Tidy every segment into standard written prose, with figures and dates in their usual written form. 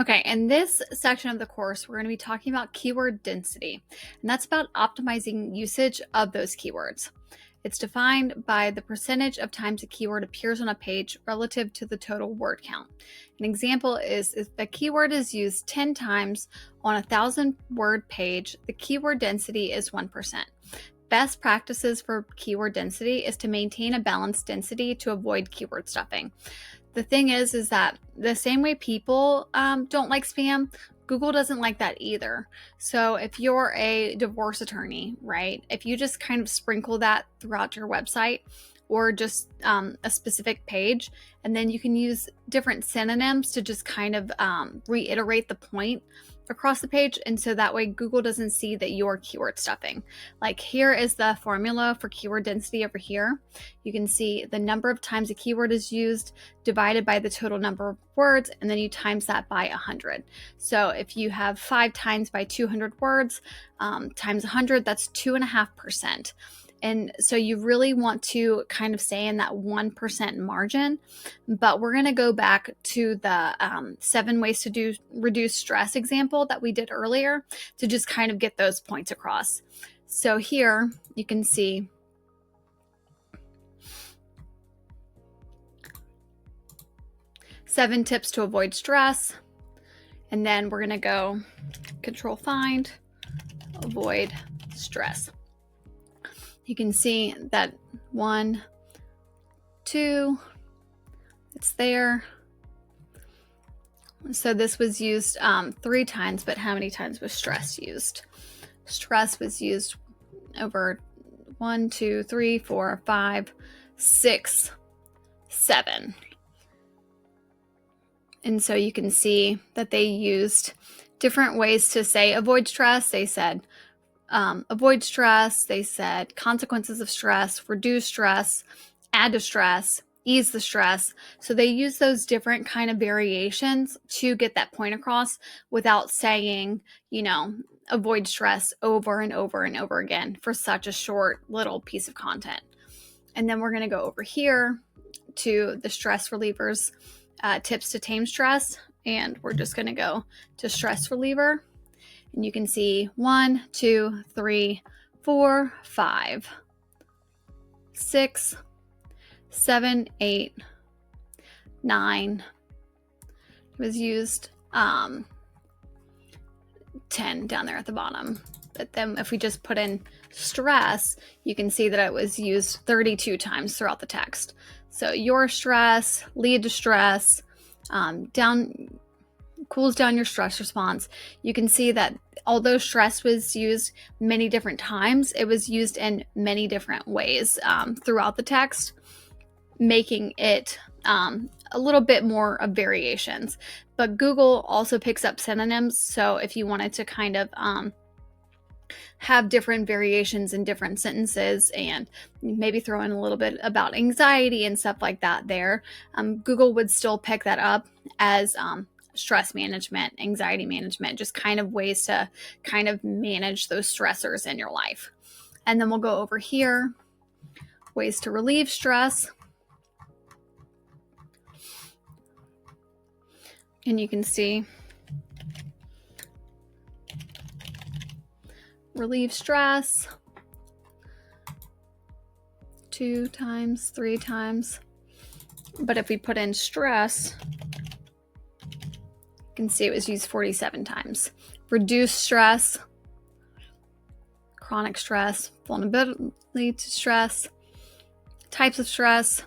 Okay, in this section of the course, we're going to be talking about keyword density, and that's about optimizing usage of those keywords. It's defined by the percentage of times a keyword appears on a page relative to the total word count. An example is if the keyword is used 10 times on a 1,000-word page, the keyword density is 1%. Best practices for keyword density is to maintain a balanced density to avoid keyword stuffing. The thing is that the same way people don't like spam, Google doesn't like that either. So if you're a divorce attorney, right, if you just kind of sprinkle that throughout your website or just a specific page, and then you can use different synonyms to just kind of reiterate the point across the page, and so that way Google doesn't see that you're keyword stuffing. Like here is the formula for keyword density over here. You can see the number of times a keyword is used divided by the total number of words, and then you times that by 100. So if you have 5 times by 200 words times 100, that's 2.5%. And so you really want to kind of stay in that 1% margin. But we're going to go back to the 7 ways to reduce stress example that we did earlier to just kind of get those points across. So here you can see seven tips to avoid stress. And then we're going to go control find, avoid stress. You can see that 1, 2, it's there. So this was used 3 times, but how many times was stress used? Stress was used over 1, 2, 3, 4, 5, 6, 7. And so you can see that they used different ways to say avoid stress. They said avoid stress. They said consequences of stress, reduce stress, add to stress, ease the stress. So they use those different kind of variations to get that point across without saying, avoid stress over and over and over again for such a short little piece of content. And then we're going to go over here to the stress relievers, tips to tame stress. And we're just going to go to stress reliever. And you can see 1, 2, 3, 4, 5, 6, 7, 8, 9. It was used 10 down there at the bottom. But then if we just put in stress, you can see that it was used 32 times throughout the text. So your stress, lead to stress, cools down your stress response. You can see that although stress was used many different times, it was used in many different ways throughout the text, making it a little bit more of variations. But Google also picks up synonyms, so if you wanted to kind of have different variations in different sentences and maybe throw in a little bit about anxiety and stuff like that there, Google would still pick that up as stress management, anxiety management, just kind of ways to kind of manage those stressors in your life. And then we'll go over here, ways to relieve stress. And you can see relieve stress 2 times, 3 times. But if we put in stress, you can see it was used 47 times. Reduce stress, chronic stress, vulnerability to stress, types of stress.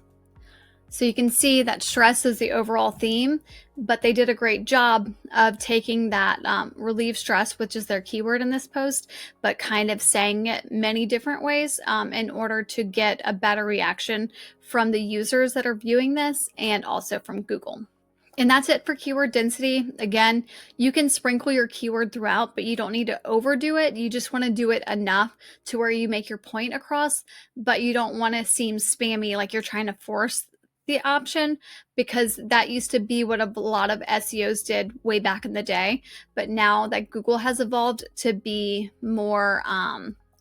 So you can see that stress is the overall theme, but they did a great job of taking that relieve stress, which is their keyword in this post, but kind of saying it many different ways in order to get a better reaction from the users that are viewing this and also from Google. And that's it for keyword density. Again, you can sprinkle your keyword throughout, but you don't need to overdo it. You just want to do it enough to where you make your point across, but you don't want to seem spammy, like you're trying to force the option, because that used to be what a lot of SEOs did way back in the day. But now that Google has evolved to be more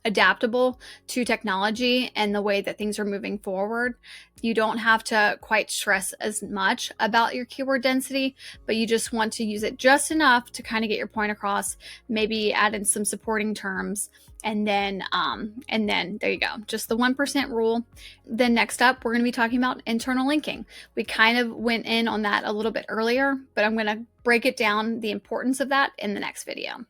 adaptable to technology and the way that things are moving forward. You don't have to quite stress as much about your keyword density, but you just want to use it just enough to kind of get your point across, maybe add in some supporting terms, and then there you go, just the 1% rule. Then next up, we're going to be talking about internal linking. We kind of went in on that a little bit earlier, but I'm going to break it down, the importance of that, in the next video.